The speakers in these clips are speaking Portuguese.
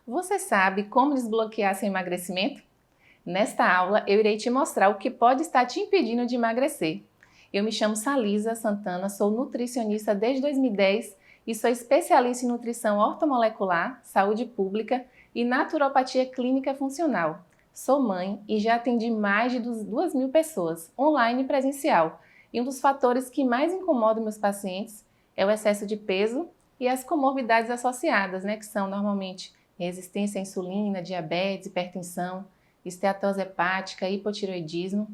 Você sabe como desbloquear seu emagrecimento? Nesta aula eu irei te mostrar o que pode estar te impedindo de emagrecer. Eu me chamo Salisa Santana, sou nutricionista desde 2010 e sou especialista em nutrição ortomolecular, saúde pública e naturopatia clínica funcional. Sou mãe e já atendi mais de 2.000 pessoas, online e presencial. E um dos fatores que mais incomodam meus pacientes é o excesso de peso e as comorbidades associadas, que são normalmente resistência à insulina, diabetes, hipertensão, esteatose hepática, hipotireoidismo.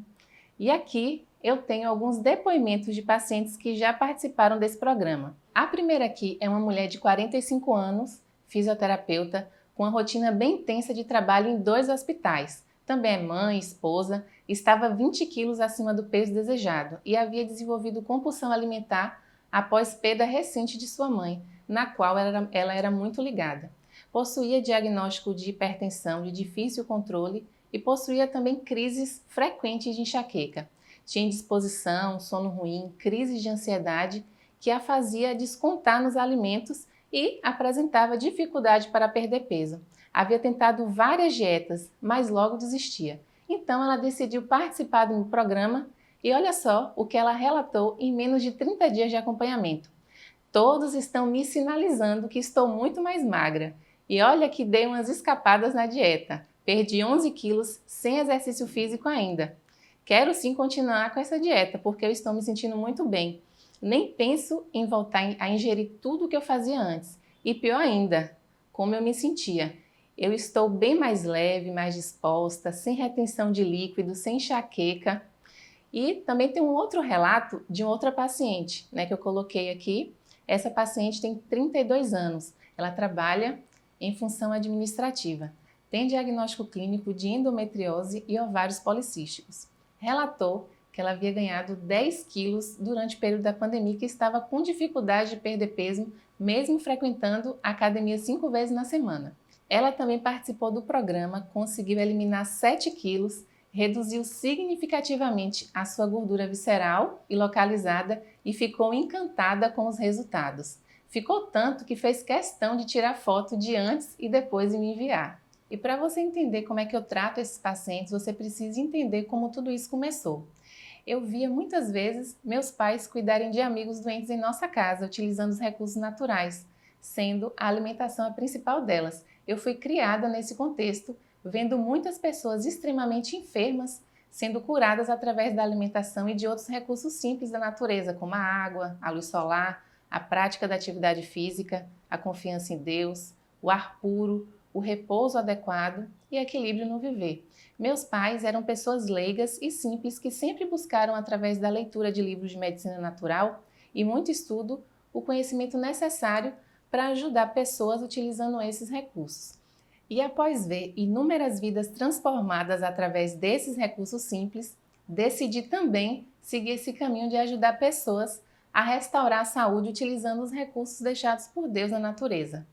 E aqui eu tenho alguns depoimentos de pacientes que já participaram desse programa. A primeira aqui é uma mulher de 45 anos, fisioterapeuta, com uma rotina bem intensa de trabalho em 2 hospitais. Também é mãe, esposa, estava 20 quilos acima do peso desejado e havia desenvolvido compulsão alimentar após perda recente de sua mãe, na qual ela era muito ligada. Possuía diagnóstico de hipertensão de difícil controle e possuía também crises frequentes de enxaqueca. Tinha indisposição, sono ruim, crises de ansiedade que a fazia descontar nos alimentos e apresentava dificuldade para perder peso. Havia tentado várias dietas, mas logo desistia. Então ela decidiu participar do programa e olha só o que ela relatou em menos de 30 dias de acompanhamento. Todos estão me sinalizando que estou muito mais magra. E olha que dei umas escapadas na dieta. Perdi 11 quilos sem exercício físico ainda. Quero sim continuar com essa dieta, porque eu estou me sentindo muito bem. Nem penso em voltar a ingerir tudo o que eu fazia antes. E pior ainda, como eu me sentia. Eu estou bem mais leve, mais disposta, sem retenção de líquido, sem enxaqueca. E também tem um outro relato de outra paciente, que eu coloquei aqui. Essa paciente tem 32 anos. Ela trabalha em função administrativa. Tem diagnóstico clínico de endometriose e ovários policísticos. Relatou que ela havia ganhado 10 quilos durante o período da pandemia e que estava com dificuldade de perder peso, mesmo frequentando a academia 5 vezes na semana. Ela também participou do programa, conseguiu eliminar 7 quilos, reduziu significativamente a sua gordura visceral e localizada e ficou encantada com os resultados. Ficou tanto que fez questão de tirar foto de antes e depois e me enviar. E para você entender como é que eu trato esses pacientes, você precisa entender como tudo isso começou. Eu via muitas vezes meus pais cuidarem de amigos doentes em nossa casa, utilizando os recursos naturais, sendo a alimentação a principal delas. Eu fui criada nesse contexto, vendo muitas pessoas extremamente enfermas sendo curadas através da alimentação e de outros recursos simples da natureza, como a água, a luz solar, a prática da atividade física, a confiança em Deus, o ar puro, o repouso adequado e equilíbrio no viver. Meus pais eram pessoas leigas e simples que sempre buscaram, através da leitura de livros de medicina natural e muito estudo, o conhecimento necessário para ajudar pessoas utilizando esses recursos. E após ver inúmeras vidas transformadas através desses recursos simples, decidi também seguir esse caminho de ajudar pessoas a restaurar a saúde utilizando os recursos deixados por Deus na natureza.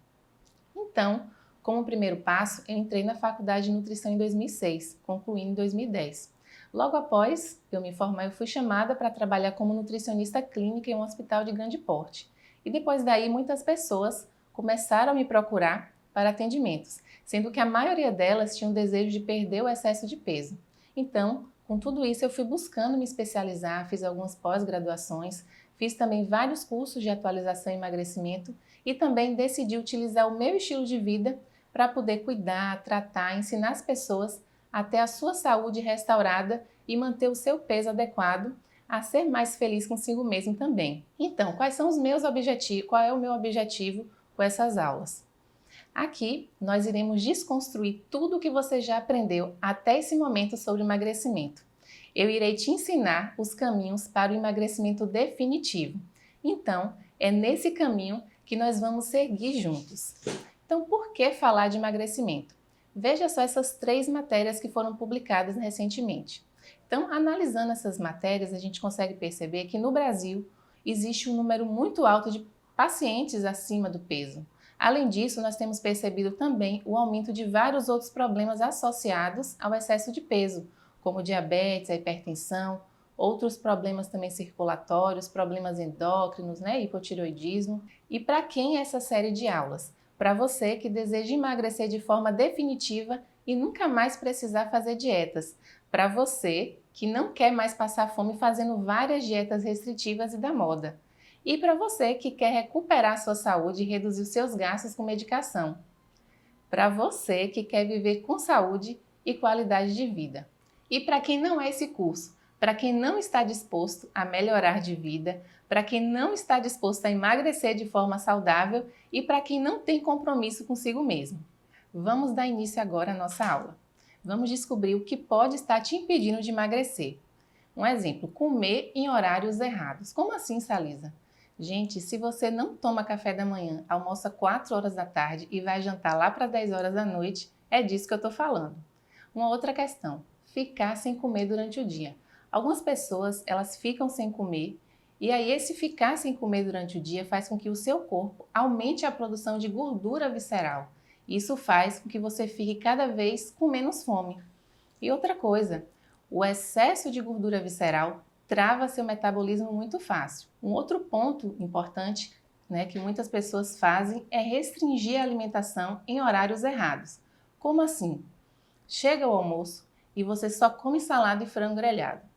Então, como primeiro passo, eu entrei na faculdade de nutrição em 2006, concluindo em 2010. Logo após eu me formar, eu fui chamada para trabalhar como nutricionista clínica em um hospital de grande porte. E depois daí, muitas pessoas começaram a me procurar para atendimentos, sendo que a maioria delas tinham desejo de perder o excesso de peso. Então, com tudo isso, eu fui buscando me especializar, fiz algumas pós-graduações, fiz também vários cursos de atualização e emagrecimento e também decidi utilizar o meu estilo de vida para poder cuidar, tratar, ensinar as pessoas a ter a sua saúde restaurada e manter o seu peso adequado, a ser mais feliz consigo mesmo também. Então, quais são os meus objetivos? Qual é o meu objetivo com essas aulas? Aqui, nós iremos desconstruir tudo o que você já aprendeu até esse momento sobre emagrecimento. Eu irei te ensinar os caminhos para o emagrecimento definitivo. Então, é nesse caminho que nós vamos seguir juntos. Então, por que falar de emagrecimento? Veja só essas 3 matérias que foram publicadas recentemente. Então, analisando essas matérias, a gente consegue perceber que no Brasil existe um número muito alto de pacientes acima do peso. Além disso, nós temos percebido também o aumento de vários outros problemas associados ao excesso de peso, como diabetes, a hipertensão, outros problemas também circulatórios, problemas endócrinos, hipotireoidismo. E para quem é essa série de aulas? Para você que deseja emagrecer de forma definitiva e nunca mais precisar fazer dietas. Para você que não quer mais passar fome fazendo várias dietas restritivas e da moda. E para você que quer recuperar sua saúde e reduzir os seus gastos com medicação. Para você que quer viver com saúde e qualidade de vida. E para quem não é esse curso, para quem não está disposto a melhorar de vida, para quem não está disposto a emagrecer de forma saudável e para quem não tem compromisso consigo mesmo. Vamos dar início agora à nossa aula. Vamos descobrir o que pode estar te impedindo de emagrecer. Um exemplo, comer em horários errados. Como assim, Salisa? Gente, se você não toma café da manhã, almoça 4 horas da tarde e vai jantar lá para 10 horas da noite, é disso que eu estou falando. Uma outra questão, ficar sem comer durante o dia. Algumas pessoas, elas ficam sem comer e aí esse ficar sem comer durante o dia faz com que o seu corpo aumente a produção de gordura visceral. Isso faz com que você fique cada vez com menos fome. E outra coisa, o excesso de gordura visceral trava seu metabolismo muito fácil. Um outro ponto importante, que muitas pessoas fazem é restringir a alimentação em horários errados. Como assim? Chega o almoço e você só come salada e frango grelhado.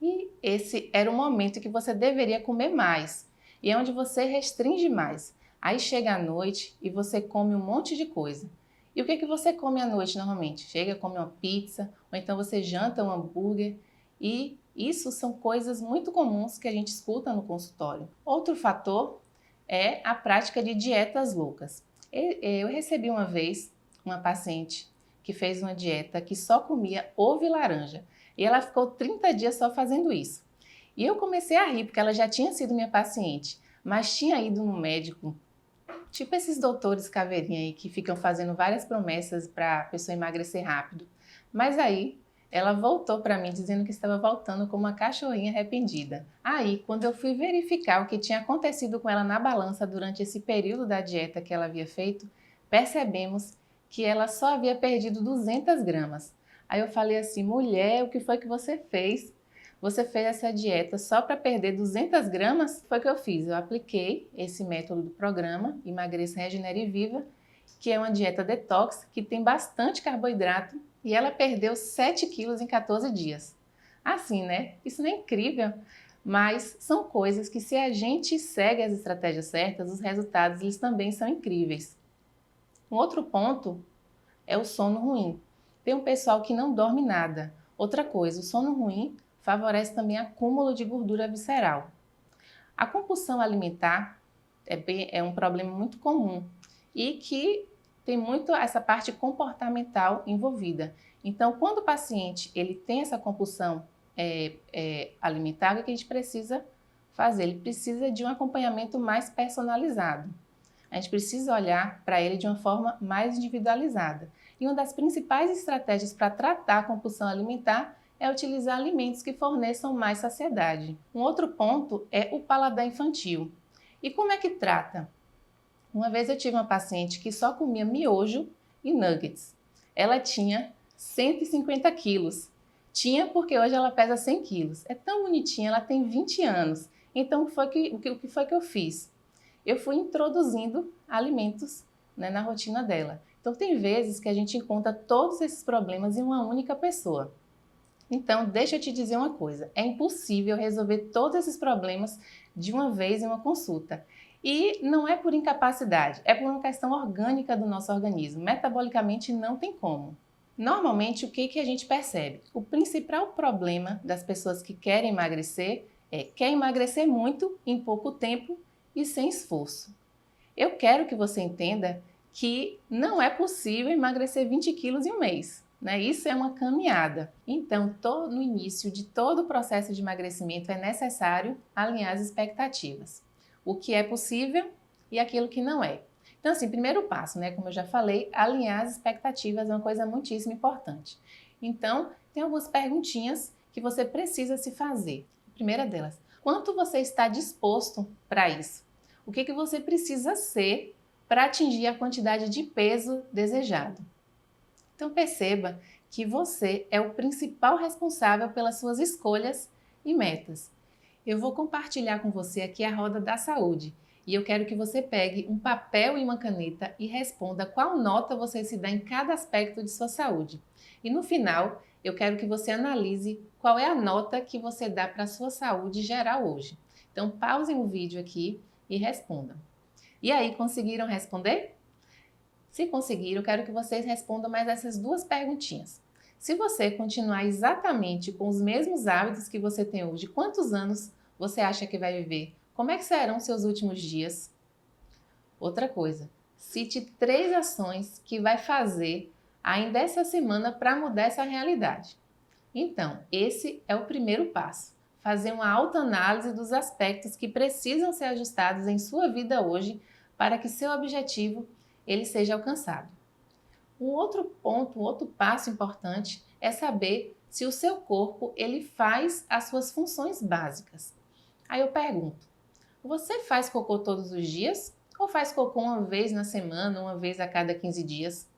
E esse era o momento que você deveria comer mais. E é onde você restringe mais. Aí chega a noite e você come um monte de coisa. E o que você come à noite normalmente? Chega, come uma pizza, ou então você janta um hambúrguer. E isso são coisas muito comuns que a gente escuta no consultório. Outro fator é a prática de dietas loucas. Eu recebi uma vez uma paciente que fez uma dieta que só comia ovo e laranja. E ela ficou 30 dias só fazendo isso. E eu comecei a rir, porque ela já tinha sido minha paciente, mas tinha ido no médico, tipo esses doutores caveirinha aí que ficam fazendo várias promessas para a pessoa emagrecer rápido. Mas aí ela voltou para mim dizendo que estava voltando como uma cachorrinha arrependida. Aí, quando eu fui verificar o que tinha acontecido com ela na balança durante esse período da dieta que ela havia feito, percebemos que ela só havia perdido 200 gramas. Aí eu falei assim, mulher, o que foi que você fez? Você fez essa dieta só para perder 200 gramas? Foi o que eu fiz. Eu apliquei esse método do programa Emagreça, Regenere e Viva, que é uma dieta detox, que tem bastante carboidrato, e ela perdeu 7 quilos em 14 dias. Assim, né? Isso não é incrível? Mas são coisas que, se a gente segue as estratégias certas, os resultados eles também são incríveis. Um outro ponto é o sono ruim. Tem um pessoal que não dorme nada. Outra coisa, o sono ruim favorece também acúmulo de gordura visceral. A compulsão alimentar é um problema muito comum e que tem muito essa parte comportamental envolvida. Então, quando o paciente ele tem essa compulsão alimentar, o que a gente precisa fazer? Ele precisa de um acompanhamento mais personalizado. A gente precisa olhar para ele de uma forma mais individualizada. E uma das principais estratégias para tratar a compulsão alimentar é utilizar alimentos que forneçam mais saciedade. Um outro ponto é o paladar infantil. E como é que trata? Uma vez eu tive uma paciente que só comia miojo e nuggets. Ela tinha 150 quilos. Tinha porque hoje ela pesa 100 quilos. É tão bonitinha, ela tem 20 anos. Então, o que foi que eu fiz? Eu fui introduzindo alimentos, na rotina dela. Então, tem vezes que a gente encontra todos esses problemas em uma única pessoa. Então, deixa eu te dizer uma coisa, é impossível resolver todos esses problemas de uma vez em uma consulta. E não é por incapacidade, é por uma questão orgânica do nosso organismo. Metabolicamente não tem como. Normalmente, o que a gente percebe? O principal problema das pessoas que querem emagrecer quer emagrecer muito em pouco tempo e sem esforço. Eu quero que você entenda que não é possível emagrecer 20 quilos em um mês. Isso é uma caminhada. Então, no início de todo o processo de emagrecimento é necessário alinhar as expectativas. O que é possível e aquilo que não é. Então, assim, primeiro passo, como eu já falei, alinhar as expectativas é uma coisa muitíssimo importante. Então, tem algumas perguntinhas que você precisa se fazer. A primeira delas, quanto você está disposto para isso? O que você precisa ser para atingir a quantidade de peso desejado? Então perceba que você é o principal responsável pelas suas escolhas e metas. Eu vou compartilhar com você aqui a roda da saúde E eu quero que você pegue um papel e uma caneta e responda qual nota você se dá em cada aspecto de sua saúde. E no final, eu quero que você analise qual é a nota que você dá para a sua saúde geral hoje. Então, pausem o vídeo aqui e respondam. E aí, conseguiram responder? Se conseguiram, eu quero que vocês respondam mais essas duas perguntinhas. Se você continuar exatamente com os mesmos hábitos que você tem hoje, quantos anos você acha que vai viver? Como é que serão seus últimos dias? Outra coisa, cite 3 ações que vai fazer ainda essa semana para mudar essa realidade. Então, esse é o primeiro passo. Fazer uma autoanálise dos aspectos que precisam ser ajustados em sua vida hoje para que seu objetivo ele seja alcançado. Um outro ponto, um outro passo importante é saber se o seu corpo ele faz as suas funções básicas. Aí eu pergunto, você faz cocô todos os dias ou faz cocô uma vez na semana, uma vez a cada 15 dias?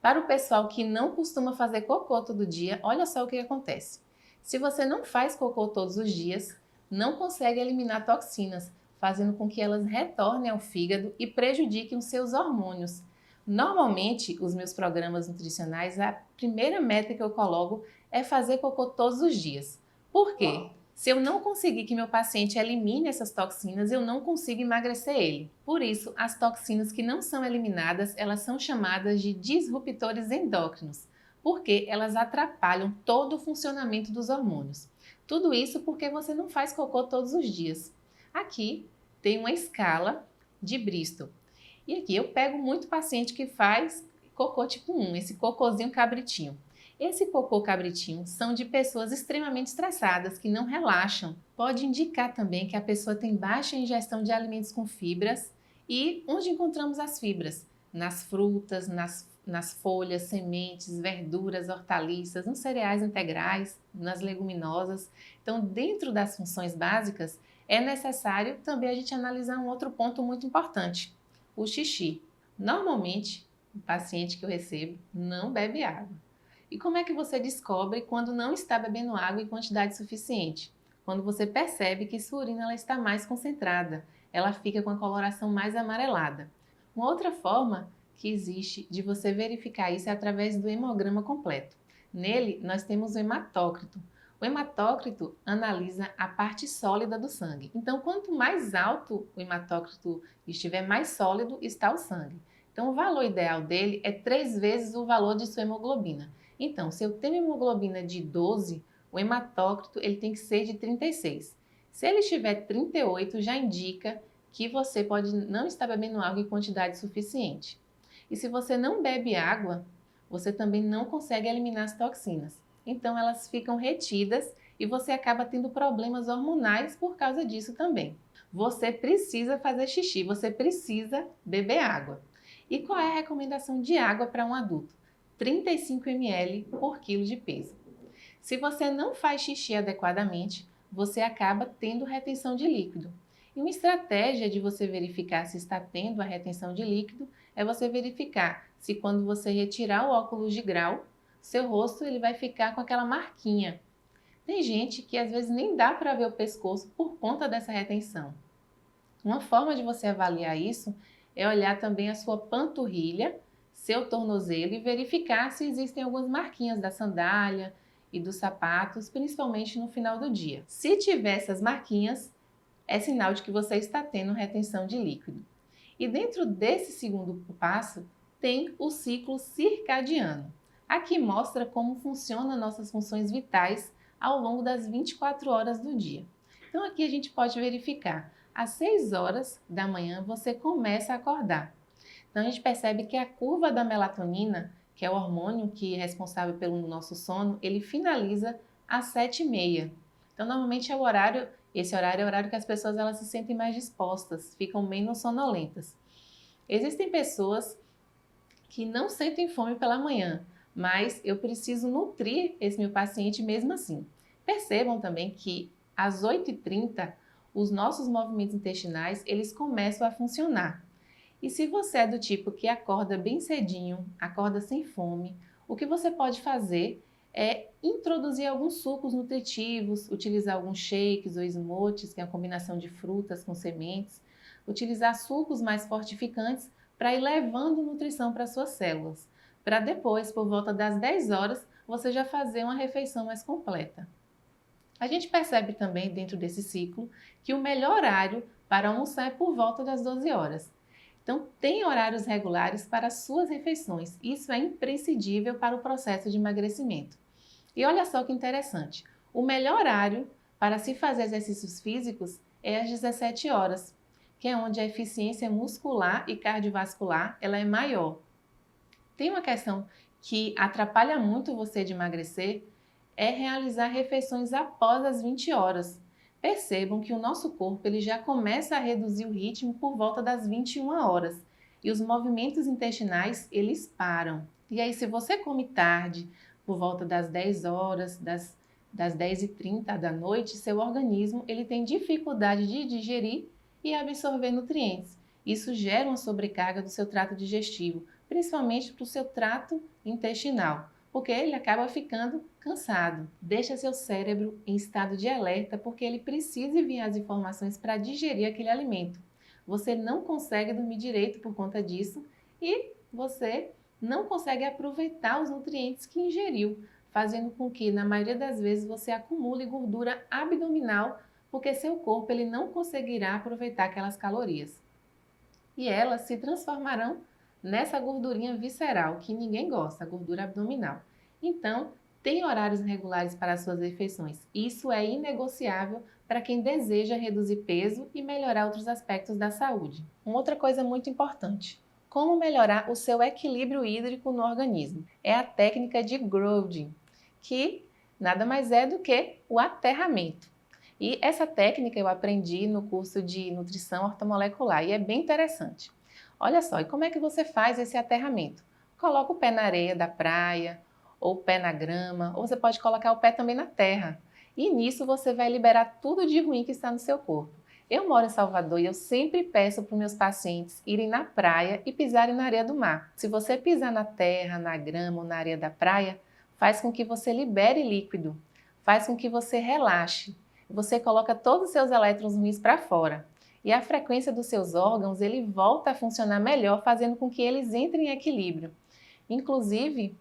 Para o pessoal que não costuma fazer cocô todo dia, olha só o que acontece. Se você não faz cocô todos os dias, não consegue eliminar toxinas, fazendo com que elas retornem ao fígado e prejudiquem os seus hormônios. Normalmente, os meus programas nutricionais, a primeira meta que eu coloco é fazer cocô todos os dias. Por quê? Se eu não conseguir que meu paciente elimine essas toxinas, eu não consigo emagrecer ele. Por isso, as toxinas que não são eliminadas, elas são chamadas de disruptores endócrinos, porque elas atrapalham todo o funcionamento dos hormônios. Tudo isso porque você não faz cocô todos os dias. Aqui tem uma escala de Bristol. E aqui eu pego muito paciente que faz cocô tipo 1, esse cocôzinho cabritinho. Esse cocô cabritinho são de pessoas extremamente estressadas, que não relaxam. Pode indicar também que a pessoa tem baixa ingestão de alimentos com fibras. E onde encontramos as fibras? Nas frutas, nas folhas, sementes, verduras, hortaliças, nos cereais integrais, nas leguminosas. Então, dentro das funções básicas, é necessário também a gente analisar um outro ponto muito importante, o xixi. Normalmente, o paciente que eu recebo não bebe água. E como é que você descobre quando não está bebendo água em quantidade suficiente? Quando você percebe que sua urina ela está mais concentrada, ela fica com a coloração mais amarelada. Uma outra forma que existe de você verificar isso é através do hemograma completo. Nele, nós temos o hematócrito. O hematócrito analisa a parte sólida do sangue. Então, quanto mais alto o hematócrito estiver, mais sólido está o sangue. Então, o valor ideal dele é 3 vezes o valor de sua hemoglobina. Então, se eu tenho hemoglobina de 12, o hematócrito ele tem que ser de 36. Se ele estiver 38, já indica que você pode não estar bebendo água em quantidade suficiente. E se você não bebe água, você também não consegue eliminar as toxinas. Então, elas ficam retidas e você acaba tendo problemas hormonais por causa disso também. Você precisa fazer xixi, você precisa beber água. E qual é a recomendação de água para um adulto? 35 ml por quilo de peso. Se você não faz xixi adequadamente, você acaba tendo retenção de líquido. E uma estratégia de você verificar se está tendo a retenção de líquido é você verificar se quando você retirar o óculos de grau, seu rosto ele vai ficar com aquela marquinha. Tem gente que às vezes nem dá para ver o pescoço por conta dessa retenção. Uma forma de você avaliar isso é olhar também a sua panturrilha, seu tornozelo e verificar se existem algumas marquinhas da sandália e dos sapatos, principalmente no final do dia. Se tiver essas marquinhas, é sinal de que você está tendo retenção de líquido. E dentro desse segundo passo, tem o ciclo circadiano. Aqui mostra como funcionam nossas funções vitais ao longo das 24 horas do dia. Então aqui a gente pode verificar, às 6 horas da manhã você começa a acordar. Então, a gente percebe que a curva da melatonina, que é o hormônio que é responsável pelo nosso sono, ele finaliza às 7h30. Então, normalmente esse horário é o horário que as pessoas elas se sentem mais dispostas, ficam menos sonolentas. Existem pessoas que não sentem fome pela manhã, mas eu preciso nutrir esse meu paciente mesmo assim. Percebam também que às 8h30, os nossos movimentos intestinais, eles começam a funcionar. E se você é do tipo que acorda bem cedinho, acorda sem fome, o que você pode fazer é introduzir alguns sucos nutritivos, utilizar alguns shakes ou smoothies, que é a combinação de frutas com sementes, utilizar sucos mais fortificantes para ir levando nutrição para suas células, para depois, por volta das 10 horas, você já fazer uma refeição mais completa. A gente percebe também dentro desse ciclo que o melhor horário para almoçar é por volta das 12 horas. Então, tem horários regulares para as suas refeições. Isso é imprescindível para o processo de emagrecimento. E olha só que interessante, o melhor horário para se fazer exercícios físicos é às 17 horas, que é onde a eficiência muscular e cardiovascular ela é maior. Tem uma questão que atrapalha muito você de emagrecer, é realizar refeições após as 20 horas. Percebam que o nosso corpo ele já começa a reduzir o ritmo por volta das 21 horas e os movimentos intestinais eles param. E aí se você come tarde, por volta das 10 horas, das 10h30 da noite, seu organismo ele tem dificuldade de digerir e absorver nutrientes. Isso gera uma sobrecarga do seu trato digestivo, principalmente para o seu trato intestinal, porque ele acaba ficando cansado. Deixa seu cérebro em estado de alerta porque ele precisa enviar as informações para digerir aquele alimento. Você não consegue dormir direito por conta disso e você não consegue aproveitar os nutrientes que ingeriu, fazendo com que, na maioria das vezes, você acumule gordura abdominal porque seu corpo ele não conseguirá aproveitar aquelas calorias. E elas se transformarão nessa gordurinha visceral, que ninguém gosta, a gordura abdominal. Então, tem horários regulares para as suas refeições. Isso é inegociável para quem deseja reduzir peso e melhorar outros aspectos da saúde. Uma outra coisa muito importante, como melhorar o seu equilíbrio hídrico no organismo? É a técnica de Growding, que nada mais é do que o aterramento. E essa técnica eu aprendi no curso de nutrição ortomolecular e é bem interessante. Olha só, e como é que você faz esse aterramento? Coloca o pé na areia da praia, ou o pé na grama, ou você pode colocar o pé também na terra. E nisso você vai liberar tudo de ruim que está no seu corpo. Eu moro em Salvador e eu sempre peço para os meus pacientes irem na praia e pisarem na areia do mar. Se você pisar na terra, na grama ou na areia da praia, faz com que você libere líquido, faz com que você relaxe. Você coloca todos os seus elétrons ruins para fora. E a frequência dos seus órgãos, ele volta a funcionar melhor, fazendo com que eles entrem em equilíbrio. Inclusive,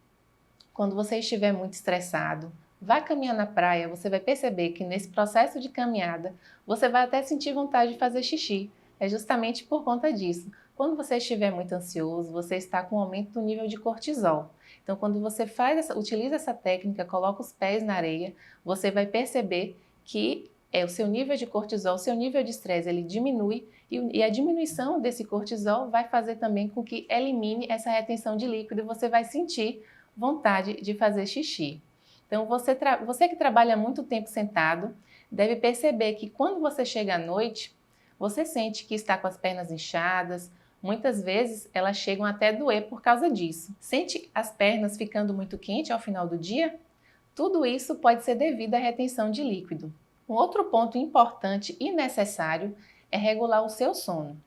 quando você estiver muito estressado, vá caminhar na praia, você vai perceber que nesse processo de caminhada, você vai até sentir vontade de fazer xixi. É justamente por conta disso. Quando você estiver muito ansioso, você está com um aumento do nível de cortisol. Então, quando você utiliza essa técnica, coloca os pés na areia, você vai perceber que o seu nível de cortisol, o seu nível de estresse, ele diminui e a diminuição desse cortisol vai fazer também com que elimine essa retenção de líquido e você vai sentir vontade de fazer xixi. Então, você que trabalha muito tempo sentado, deve perceber que quando você chega à noite, você sente que está com as pernas inchadas, muitas vezes elas chegam até a doer por causa disso. Sente as pernas ficando muito quentes ao final do dia? Tudo isso pode ser devido à retenção de líquido. Um outro ponto importante e necessário é regular o seu sono.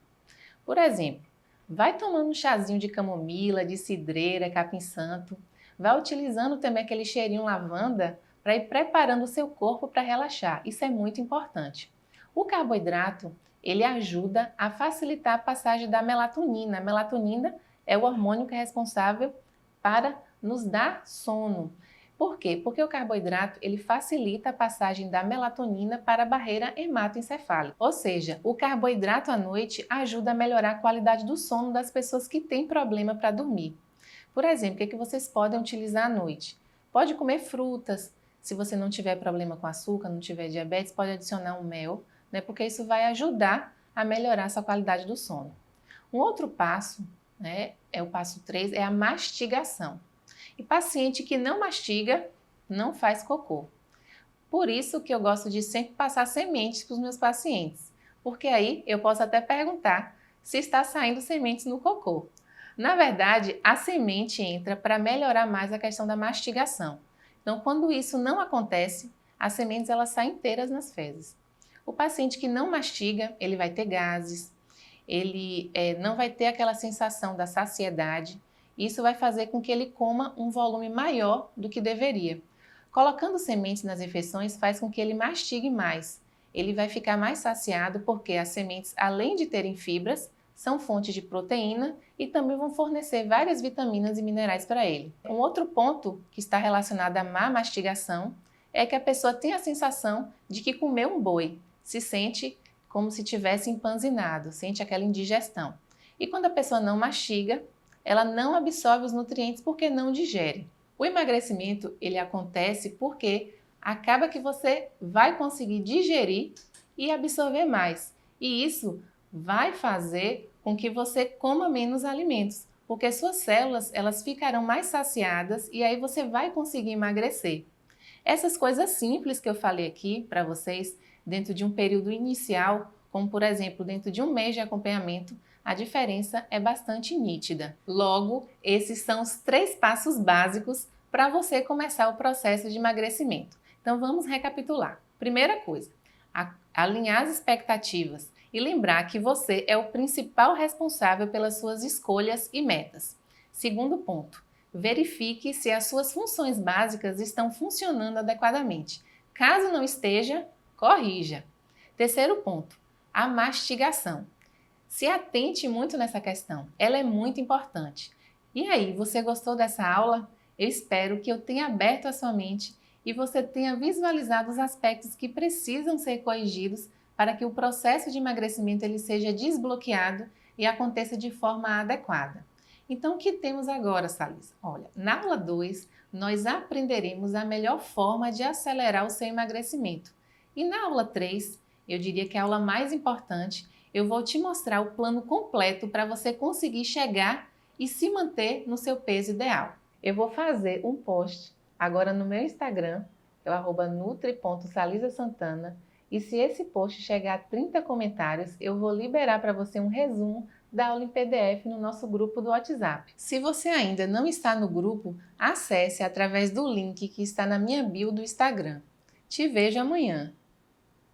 Por exemplo, vai tomando um chazinho de camomila, de cidreira, capim-santo, vai utilizando também aquele cheirinho lavanda para ir preparando o seu corpo para relaxar. Isso é muito importante. O carboidrato, ele ajuda a facilitar a passagem da melatonina. A melatonina é o hormônio que é responsável para nos dar sono. Por quê? Porque o carboidrato ele facilita a passagem da melatonina para a barreira hematoencefálica. Ou seja, o carboidrato à noite ajuda a melhorar a qualidade do sono das pessoas que têm problema para dormir. Por exemplo, o que vocês podem utilizar à noite? Pode comer frutas. Se você não tiver problema com açúcar, não tiver diabetes, pode adicionar um mel, né? Porque isso vai ajudar a melhorar a sua qualidade do sono. Um outro passo, né, é o passo 3, é a mastigação. E paciente que não mastiga, não faz cocô. Por isso que eu gosto de sempre passar sementes para os meus pacientes, porque aí eu posso até perguntar se está saindo sementes no cocô. Na verdade, a semente entra para melhorar mais a questão da mastigação. Então, quando isso não acontece, as sementes elas saem inteiras nas fezes. O paciente que não mastiga, ele vai ter gases, ele não vai ter aquela sensação da saciedade. Isso vai fazer com que ele coma um volume maior do que deveria. Colocando sementes nas refeições faz com que ele mastigue mais. ele vai ficar mais saciado porque as sementes, além de terem fibras, são fontes de proteína e também vão fornecer várias vitaminas e minerais para ele. Um outro ponto que está relacionado à má mastigação é que a pessoa tem a sensação de que comeu um boi, se sente como se tivesse empanzinado, sente aquela indigestão. E quando a pessoa não mastiga, ela não absorve os nutrientes porque não digere. O emagrecimento, ele acontece porque acaba que você vai conseguir digerir e absorver mais. E isso vai fazer com que você coma menos alimentos, porque suas células elas ficarão mais saciadas e aí você vai conseguir emagrecer. Essas coisas simples que eu falei aqui para vocês, dentro de um período inicial, como por exemplo dentro de um mês de acompanhamento, a diferença é bastante nítida. Logo, esses são os 3 passos básicos para você começar o processo de emagrecimento. Então vamos recapitular. Primeira coisa, alinhar as expectativas e lembrar que você é o principal responsável pelas suas escolhas e metas. Segundo ponto, verifique se as suas funções básicas estão funcionando adequadamente. Caso não esteja, corrija. Terceiro ponto, a mastigação. Se atente muito nessa questão, ela é muito importante. E aí, você gostou dessa aula? Eu espero que eu tenha aberto a sua mente e você tenha visualizado os aspectos que precisam ser corrigidos para que o processo de emagrecimento ele seja desbloqueado e aconteça de forma adequada. Então, o que temos agora, Salisa? Olha, na aula 2, nós aprenderemos a melhor forma de acelerar o seu emagrecimento. E na aula 3, eu diria que é a aula mais importante, eu vou te mostrar o plano completo para você conseguir chegar e se manter no seu peso ideal. Eu vou fazer um post agora no meu Instagram, que é o @nutri.salizasantana, e se esse post chegar a 30 comentários, eu vou liberar para você um resumo da aula em PDF no nosso grupo do WhatsApp. Se você ainda não está no grupo, acesse através do link que está na minha bio do Instagram. Te vejo amanhã.